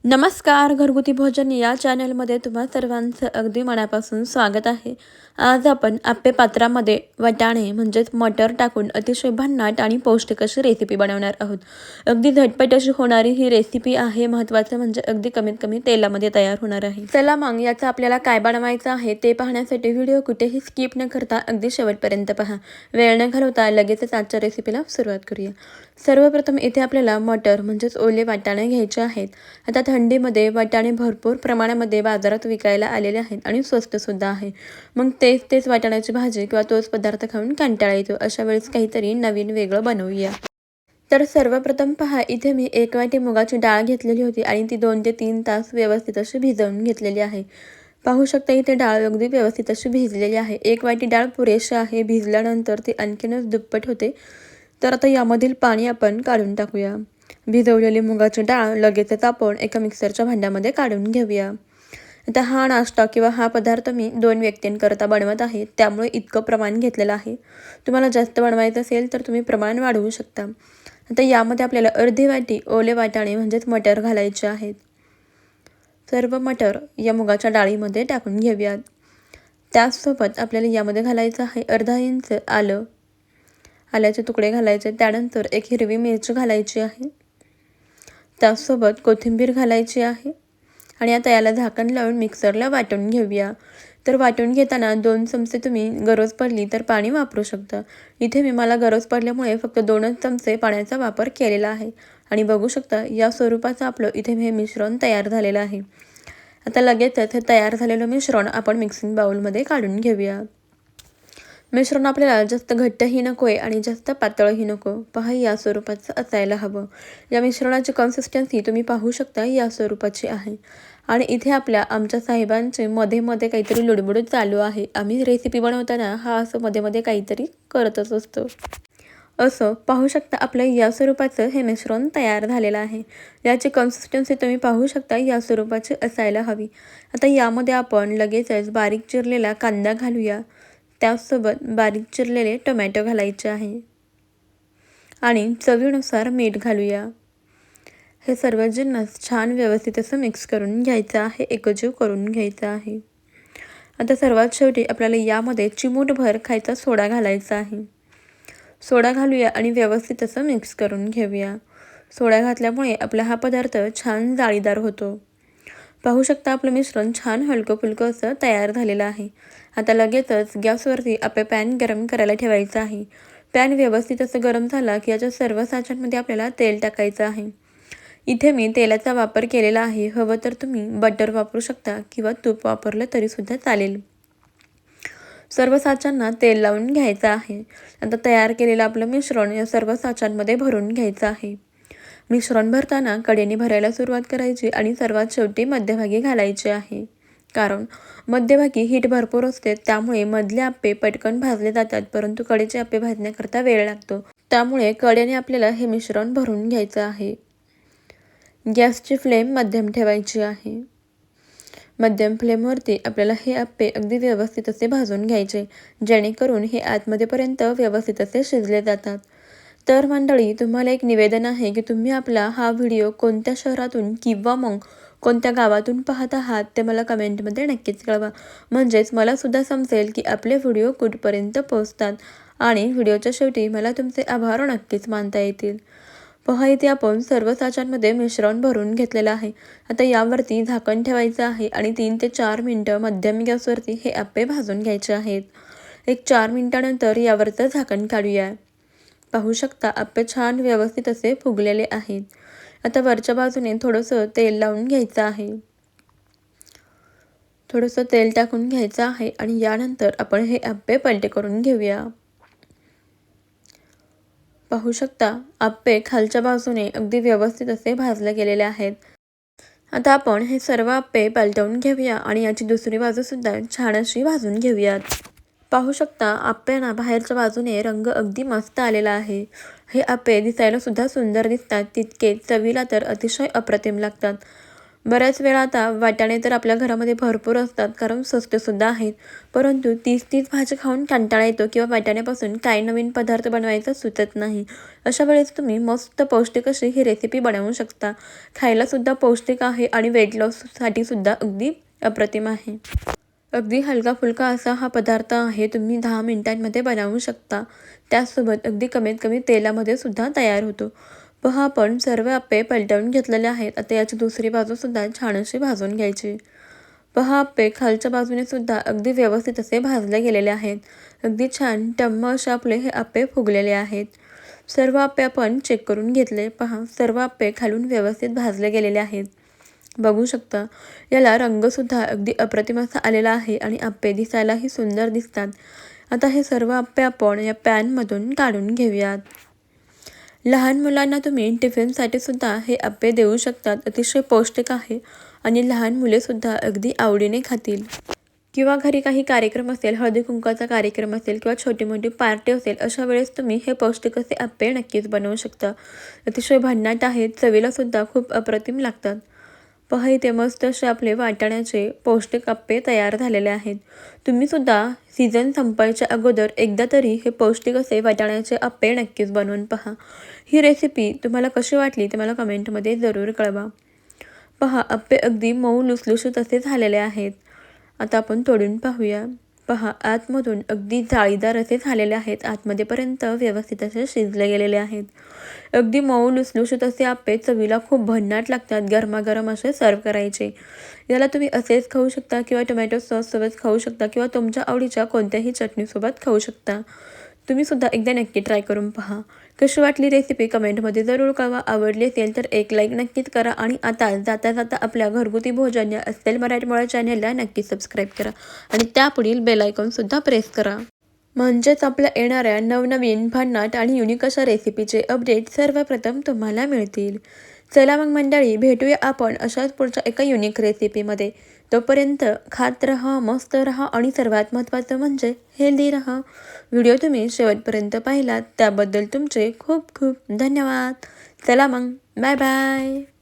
नमस्कार. घरगुती भोजन या चॅनलमध्ये तुम्हा सर्वांचं अगदी मनापासून स्वागत आहे. आज आपण आप्पे पात्रामध्ये वाटाणे म्हणजेच मटर टाकून अतिशय भन्नाट आणि पौष्टिक अशी रेसिपी बनवणार आहोत. अगदी झटपट अशी होणारी ही रेसिपी आहे. महत्त्वाचं म्हणजे अगदी कमीत कमी तेलामध्ये तयार होणार आहे. चला मग याचं आपल्याला काय बनवायचं आहे ते पाहण्यासाठी व्हिडिओ कुठेही स्किप न करता अगदी शेवटपर्यंत पहा. वेळ न घालवता लगेचच आजच्या रेसिपीला सुरुवात करूया. सर्वप्रथम इथे आपल्याला मटर म्हणजेच ओले वाटाणे घ्यायचे आहेत. आता थंडीमध्ये वाटाणे भरपूर प्रमाणामध्ये बाजारात विकायला आलेले आहेत आणि स्वस्तसुद्धा आहे. मग तेच वाटाण्याची भाजी किंवा तोच पदार्थ खाऊन कंटाळा येतो. अशा वेळेस काहीतरी नवीन वेगळं बनवूया. तर सर्वप्रथम पहा, इथे मी 1 वाटी मुगाची डाळ घेतलेली होती आणि ती 2 ते 3 तास व्यवस्थित अशी भिजवून घेतलेली आहे. पाहू शकता इथे डाळ अगदी व्यवस्थित अशी भिजलेली आहे. 1 वाटी डाळ पुरेशी आहे. भिजल्यानंतर ती आणखीनच दुप्पट होते. तर आता यामधील पाणी आपण काढून टाकूया. भिजवलेली मुगाची डाळ लगेचच आपण एका मिक्सरच्या भांड्यामध्ये काढून घेऊया. आता हा नाश्ता किंवा हा पदार्थ मी 2 व्यक्तींकरता बनवत आहे, त्यामुळे इतकं प्रमाण घेतलेलं आहे. तुम्हाला जास्त बनवायचं असेल तर तुम्ही प्रमाण वाढवू शकता. आता यामध्ये आपल्याला अर्धी वाटी ओले वाटाणे म्हणजेच मटर घालायचे आहेत. सर्व मटर या मुगाच्या डाळीमध्ये टाकून घेऊयात. त्याचसोबत आपल्याला यामध्ये घालायचं आहे अर्धा इंच आल्याचे तुकडे घालायचे. त्यानंतर 1 हिरवी मिरची घालायची आहे. त्यासोबत कोथिंबीर घालायची आहे आणि आता याला झाकण लावून मिक्सरला वाटून घेऊया. तर वाटून घेताना 2 चमचे तुम्ही गरज पडली तर पाणी वापरू शकता. इथे मला गरज पडल्यामुळे फक्त 2च चमचे पाण्याचा वापर केलेला आहे आणि बघू शकता या स्वरूपाचं आपलं इथे हे मिश्रण तयार झालेलं आहे. आता लगेचच हे तयार झालेलं मिश्रण आपण मिक्सिंग बाउलमध्ये काढून घेऊया. मिश्रण आपल्याला जास्त घट्टही नको आहे आणि जास्त पातळही नको. पहा या स्वरूपाचं असायला हवं. या मिश्रणाची कन्सिस्टन्सी तुम्ही पाहू शकता या स्वरूपाची आहे. आणि इथे आमच्या साहेबांचे मध्ये काहीतरी लुडबुड चालू आहे. आम्ही रेसिपी बनवताना हा असं मध्ये काहीतरी करतच असतो. असं पाहू शकता आपलं या स्वरूपाचं हे मिश्रण तयार झालेलं आहे. याची कन्सिस्टन्सी तुम्ही पाहू शकता या स्वरूपाची असायला हवी. आता यामध्ये आपण लगेचच बारीक चिरलेला कांदा घालूया. त्याचसोबत बारीक चिरलेले टोमॅटो घालायचे आहे आणि चवीनुसार मीठ घालूया. हे सर्व जिन्नस छान व्यवस्थित असं मिक्स करून घ्यायचं आहे, एकजीव करून घ्यायचं आहे. आता सर्वात शेवटी आपल्याला यामध्ये चिमूटभर खायचा सोडा घालायचा आहे. सोडा घालूया आणि व्यवस्थित असं मिक्स करून घेऊया. सोडा घातल्यामुळे आपला हा पदार्थ छान जाळीदार होतो. पाहू शकता आपलं मिश्रण छान हलकं-फुलकं असं तयार झालेलं आहे. आता लगेचच गॅसवरती आपलं पॅन गरम करायला ठेवायचं आहे. पॅन व्यवस्थित असं गरम झाला की याच्या सर्व साच्यांमध्ये आपल्याला तेल टाकायचं आहे. इथे मी तेलाचा वापर केलेला आहे. हवं तर तुम्ही बटर वापरू शकता किंवा तूप वापरलं तरीसुद्धा चालेल. सर्व साच्यांना तेल लावून घ्यायचं आहे. आता तयार केलेलं आपलं मिश्रण या सर्व साच्यांमध्ये भरून घ्यायचं आहे. मिश्रण भरताना कडेने भरायला सुरुवात करायची आणि सर्वात शेवटी मध्यभागी घालायचे आहे. कारण मध्यभागी हीट भरपूर असते, त्यामुळे मधले आप्पे पटकन भाजले जातात, परंतु कडेचे आप्पे भाजण्याकरता वेळ लागतो. त्यामुळे कडेने आपल्याला हे मिश्रण भरून घ्यायचं आहे. गॅसची फ्लेम मध्यम ठेवायची आहे. मध्यम फ्लेमवरती आपल्याला हे आप्पे अगदी व्यवस्थित असे भाजून घ्यायचे, जेणेकरून हे आतमध्येपर्यंत व्यवस्थित असे शिजले जातात. तर मंडळी, तुम्हाला एक निवेदन आहे की तुम्ही आपला हा व्हिडिओ कोणत्या शहरातून किंवा मग कोणत्या गावातून पाहत आहात ते मला कमेंटमध्ये नक्कीच कळवा. म्हणजेच मलासुद्धा समजेल की आपले व्हिडिओ कुठपर्यंत पोहोचतात आणि व्हिडिओच्या शेवटी मला तुमचे आभार नक्कीच मानता येतील. पहा इथे आपण सर्व साच्यांमध्ये मिश्रण भरून घेतलेलं आहे. आता यावरती झाकण ठेवायचं आहे आणि 3 ते 4 मिनटं मध्यम गॅसवरती हे आप्पे भाजून घ्यायचे आहेत. 4 मिनिटानंतर यावरचं झाकण काढूया. पाहू शकता आप्पे छान व्यवस्थित असे फुगलेले आहेत. आता वरच्या बाजूने थोडंसं तेल लावून घ्यायचं आहे. थोडंसं तेल टाकून घ्यायचं आहे आणि यानंतर आपण हे आप्पे पलटे करून घेऊया. पाहू शकता आप्पे खालच्या बाजूने अगदी व्यवस्थित असे भाजले गेलेले आहेत. आता आपण हे सर्व आप्पे पलटवून घेऊया आणि याची दुसरी बाजूसुद्धा छान अशी भाजून घेऊयात. पाहू शकता आप्प्यांना बाहेरच्या बाजूने रंग अगदी मस्त आलेला आहे. हे आप्पे दिसायला सुद्धा सुंदर दिसतात, तितकेच चवीला तर अतिशय अप्रतिम लागतात. बऱ्याच वेळा आता वाटाणे तर आपल्या घरामध्ये भरपूर असतात कारण स्वस्तसुद्धा आहेत. परंतु तीच भाजी खाऊन कंटाळा येतो किंवा वाटाण्यापासून काही नवीन पदार्थ बनवायचा सुचत नाही. अशा वेळेस तुम्ही मस्त पौष्टिक अशी ही रेसिपी बनवू शकता. खायलासुद्धा पौष्टिक आहे आणि वेट लॉससाठी सुद्धा अगदी अप्रतिम आहे. अगदी हलका-फुलका असा हा पदार्थ आहे. तुम्ही 10 मिनिटांमध्ये बनवू शकता. त्याचसोबत अगदी कमीत कमी तेलामध्ये सुद्धा तयार होतो. पहा आपण सर्व अप्पे पलटवून घेतलेले आहेत. आता याची दुसरी बाजूसुद्धा छान अशी भाजून घ्यायची. पहा अप्पे खालच्या बाजूने सुद्धा अगदी व्यवस्थित असे भाजले गेलेले आहेत. अगदी छान टम्म असे आपले हे अप्पे फुगलेले आहेत. सर्व अप्पे आपण चेक करून घेतले. पहा सर्व अप्पे खालून व्यवस्थित भाजले गेलेले आहेत. बघू शकता याला रंगसुद्धा अगदी अप्रतिम असा आलेला आहे आणि अप्पे दिसायलाही सुंदर दिसतात. आता हे सर्व अप्पे आपण या पॅनमधून काढून घेऊयात. लहान मुलांना तुम्ही टिफिनसाठी सुद्धा हे अप्पे देऊ शकतात. अतिशय पौष्टिक आहे आणि लहान मुलेसुद्धा अगदी आवडीने खातील. किंवा घरी काही कार्यक्रम असेल, हळदी कुंकवाचा कार्यक्रम असेल किंवा छोटी मोठी पार्टी असेल, अशा वेळेस तुम्ही हे पौष्टिक असे अप्पे नक्कीच बनवू शकता. अतिशय भन्नाट आहेत, चवीलासुद्धा खूप अप्रतिम लागतात. पहा इथे मस्त असे आपले वाटाण्याचे पौष्टिक अप्पे तयार झालेले आहेत. तुम्हीसुद्धा सीझन संपायच्या अगोदर एकदा तरी हे पौष्टिक असे वाटाण्याचे अप्पे नक्कीच बनवून पहा. ही रेसिपी तुम्हाला कशी वाटली ते मला कमेंटमध्ये जरूर कळवा. पहा अप्पे अगदी मऊ लुसलुशीत असे झालेले आहेत. आता आपण तोडून पाहूया. पहा आतमधून अगदी जाळीदार असे झालेले आहेत. आतमध्येपर्यंत व्यवस्थित असे शिजले गेलेले आहेत. अगदी मऊ लुसलुशीत असे अप्पे चवीला खूप भन्नाट लागतात. गरमागरम असे सर्व करायचे. याला तुम्ही असेच खाऊ शकता किंवा टोमॅटो सॉससोबत खाऊ शकता किंवा तुमच्या आवडीच्या कोणत्याही चटणीसोबत खाऊ शकता. तुम्हीसुद्धा एकदा नक्की ट्राय करून पहा. कशी वाटली रेसिपी कमेंटमध्ये जरूर कळवा. आवडली असेल तर एक लाईक नक्कीच करा आणि आता जाता जाता आपल्या घरगुती भोजन या अस्सल मराठमोळा चॅनलला नक्की सबस्क्राईब करा आणि त्यापुढील बेल आयकॉनसुद्धा प्रेस करा. म्हणजेच आपल्या येणाऱ्या नवनवीन भन्नाट आणि युनिक अशा रेसिपीचे अपडेट सर्वप्रथम तुम्हाला मिळतील. चला मग मंडळी, भेटूया आपण अशाच पुढच्या एका युनिक रेसिपीमध्ये. तोपर्यंत खात राहा, मस्त राहा आणि सर्वात महत्त्वाचं म्हणजे हेल्दी राहा. व्हिडिओ तुम्ही शेवटपर्यंत पाहिलात त्याबद्दल तुमचे खूप खूप धन्यवाद. चला मग, बाय बाय.